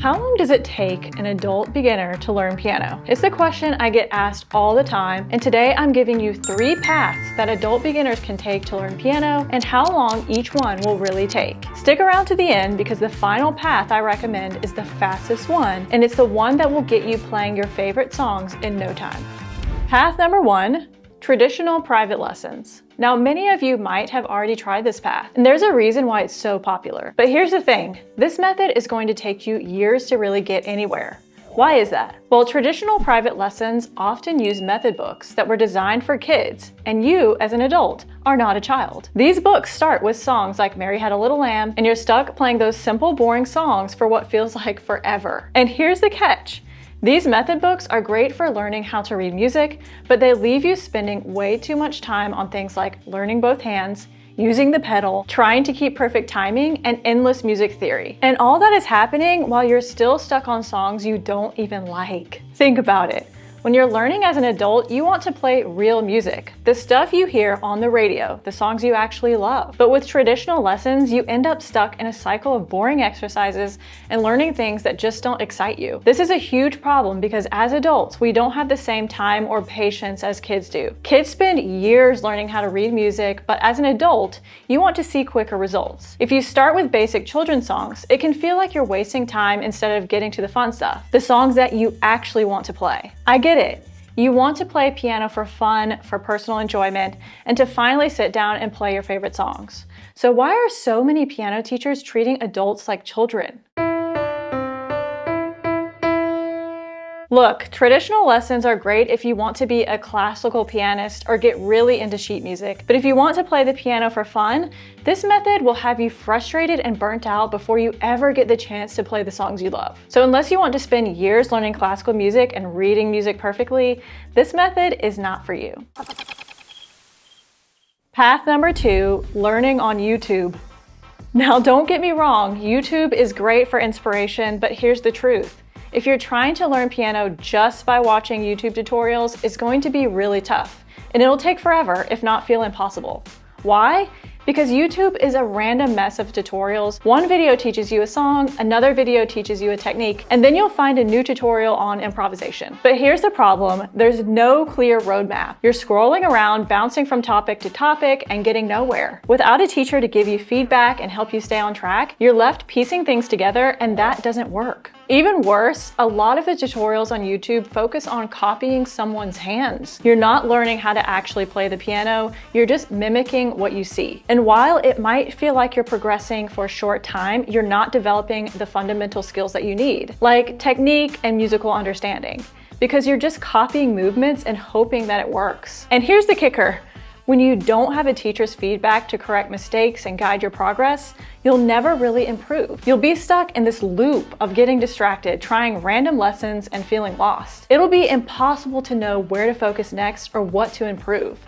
How long does it take an adult beginner to learn piano? It's the question I get asked all the time, and today I'm giving you 3 paths that adult beginners can take to learn piano and how long each one will really take. Stick around to the end because the final path I recommend is the fastest one, and it's the one that will get you playing your favorite songs in no time. Path number 1. Traditional private lessons. Now, many of you might have already tried this path, and there's a reason why it's so popular. But here's the thing, this method is going to take you years to really get anywhere. Why is that? Well, traditional private lessons often use method books that were designed for kids, and you, as an adult, are not a child. These books start with songs like Mary Had a Little Lamb, and you're stuck playing those simple, boring songs for what feels like forever. And here's the catch. These method books are great for learning how to read music, but they leave you spending way too much time on things like learning both hands, using the pedal, trying to keep perfect timing, and endless music theory. And all that is happening while you're still stuck on songs you don't even like. Think about it. When you're learning as an adult, you want to play real music, the stuff you hear on the radio, the songs you actually love. But with traditional lessons, you end up stuck in a cycle of boring exercises and learning things that just don't excite you. This is a huge problem because as adults, we don't have the same time or patience as kids do. Kids spend years learning how to read music, but as an adult, you want to see quicker results. If you start with basic children's songs, it can feel like you're wasting time instead of getting to the fun stuff, the songs that you actually want to play. I get it. You want to play piano for fun, for personal enjoyment, and to finally sit down and play your favorite songs. So why are so many piano teachers treating adults like children? Look, traditional lessons are great if you want to be a classical pianist or get really into sheet music. But if you want to play the piano for fun, this method will have you frustrated and burnt out before you ever get the chance to play the songs you love. So unless you want to spend years learning classical music and reading music perfectly, this method is not for you. Path number 2, learning on YouTube. Now, don't get me wrong, YouTube is great for inspiration, but here's the truth. If you're trying to learn piano just by watching YouTube tutorials, it's going to be really tough, and it'll take forever, if not feel impossible. Why? Because YouTube is a random mess of tutorials. One video teaches you a song, another video teaches you a technique, and then you'll find a new tutorial on improvisation. But here's the problem, there's no clear roadmap. You're scrolling around, bouncing from topic to topic, and getting nowhere. Without a teacher to give you feedback and help you stay on track, you're left piecing things together, and that doesn't work. Even worse, a lot of the tutorials on YouTube focus on copying someone's hands. You're not learning how to actually play the piano, you're just mimicking what you see. And while it might feel like you're progressing for a short time, you're not developing the fundamental skills that you need, like technique and musical understanding, because you're just copying movements and hoping that it works. And here's the kicker. When you don't have a teacher's feedback to correct mistakes and guide your progress, you'll never really improve. You'll be stuck in this loop of getting distracted, trying random lessons and feeling lost. It'll be impossible to know where to focus next or what to improve.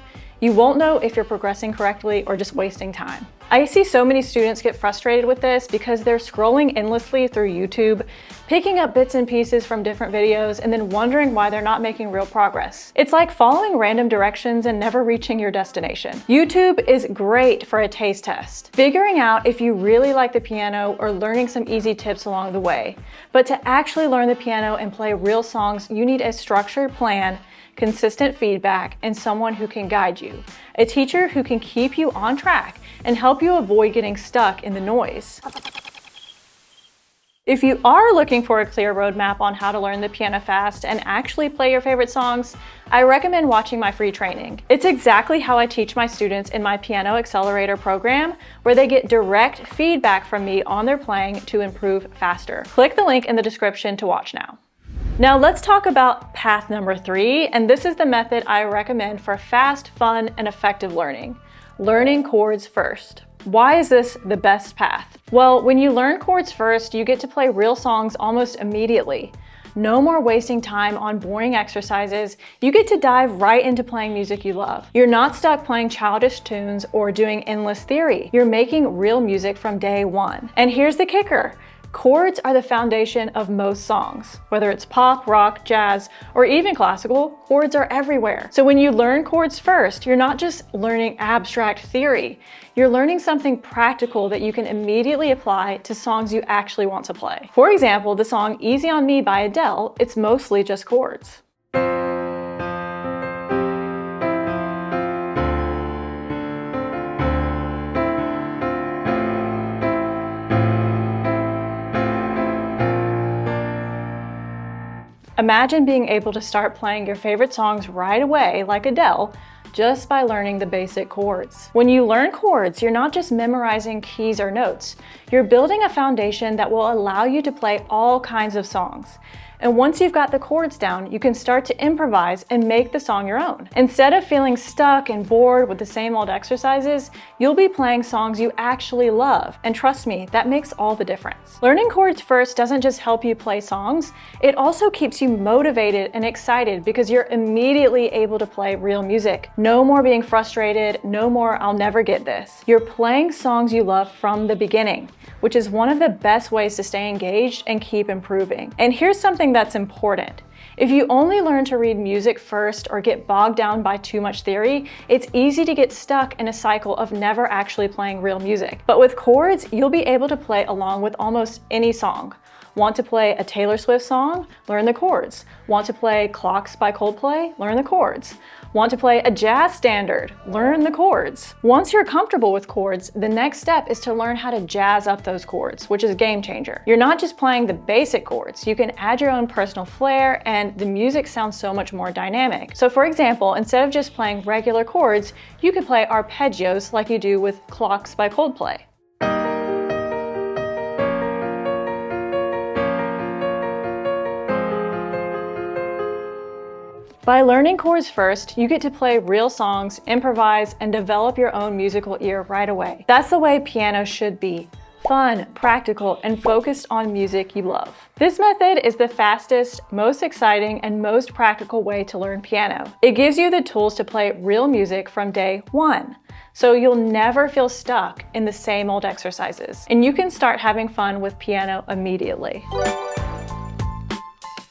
You won't know if you're progressing correctly or just wasting time. I see so many students get frustrated with this because they're scrolling endlessly through YouTube, picking up bits and pieces from different videos, and then wondering why they're not making real progress. It's like following random directions and never reaching your destination. YouTube is great for a taste test, figuring out if you really like the piano or learning some easy tips along the way. But to actually learn the piano and play real songs, you need a structured plan, consistent feedback, and someone who can guide you. A teacher who can keep you on track and help you avoid getting stuck in the noise. If you are looking for a clear roadmap on how to learn the piano fast and actually play your favorite songs, I recommend watching my free training. It's exactly how I teach my students in my Piano Accelerator program, where they get direct feedback from me on their playing to improve faster. Click the link in the description to watch now. Now let's talk about path number 3, and this is the method I recommend for fast, fun, and effective learning. Learning chords first. Why is this the best path? Well, when you learn chords first, you get to play real songs almost immediately. No more wasting time on boring exercises. You get to dive right into playing music you love. You're not stuck playing childish tunes or doing endless theory. You're making real music from day one. And here's the kicker. Chords are the foundation of most songs. Whether it's pop, rock, jazz, or even classical, chords are everywhere. So when you learn chords first, you're not just learning abstract theory. You're learning something practical that you can immediately apply to songs you actually want to play. For example, the song Easy on Me by Adele, it's mostly just chords. Imagine being able to start playing your favorite songs right away, like Adele, just by learning the basic chords. When you learn chords, you're not just memorizing keys or notes. You're building a foundation that will allow you to play all kinds of songs. And once you've got the chords down, you can start to improvise and make the song your own. Instead of feeling stuck and bored with the same old exercises, you'll be playing songs you actually love. And trust me, that makes all the difference. Learning chords first doesn't just help you play songs, it also keeps you motivated and excited because you're immediately able to play real music. No more being frustrated, no more I'll never get this. You're playing songs you love from the beginning, which is one of the best ways to stay engaged and keep improving. And here's something that's important. If you only learn to read music first or get bogged down by too much theory, it's easy to get stuck in a cycle of never actually playing real music. But with chords, you'll be able to play along with almost any song. Want to play a Taylor Swift song? Learn the chords. Want to play Clocks by Coldplay? Learn the chords. Want to play a jazz standard? Learn the chords. Once you're comfortable with chords, the next step is to learn how to jazz up those chords, which is a game changer. You're not just playing the basic chords, you can add your own personal flair and the music sounds so much more dynamic. So for example, instead of just playing regular chords, you could play arpeggios like you do with Clocks by Coldplay. By learning chords first, you get to play real songs, improvise, and develop your own musical ear right away. That's the way piano should be. Fun, practical, and focused on music you love. This method is the fastest, most exciting, and most practical way to learn piano. It gives you the tools to play real music from day one, so you'll never feel stuck in the same old exercises. And you can start having fun with piano immediately.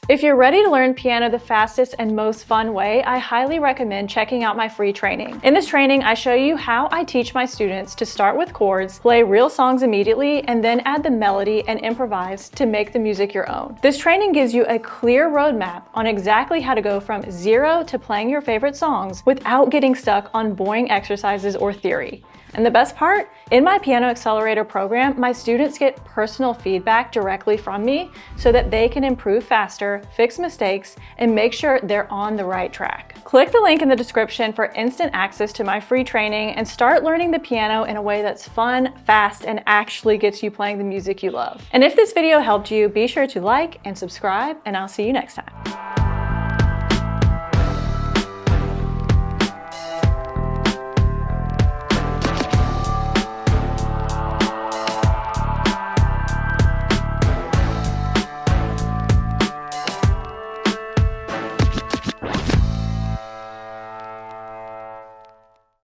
If you're ready to learn piano the fastest and most fun way, I highly recommend checking out my free training. In this training, I show you how I teach my students to start with chords, play real songs immediately, and then add the melody and improvise to make the music your own. This training gives you a clear roadmap on exactly how to go from zero to playing your favorite songs without getting stuck on boring exercises or theory. And the best part? In my Piano Accelerator program, my students get personal feedback directly from me so that they can improve faster, fix mistakes, and make sure they're on the right track. Click the link in the description for instant access to my free training and start learning the piano in a way that's fun, fast, and actually gets you playing the music you love. And if this video helped you, be sure to like and subscribe, and I'll see you next time.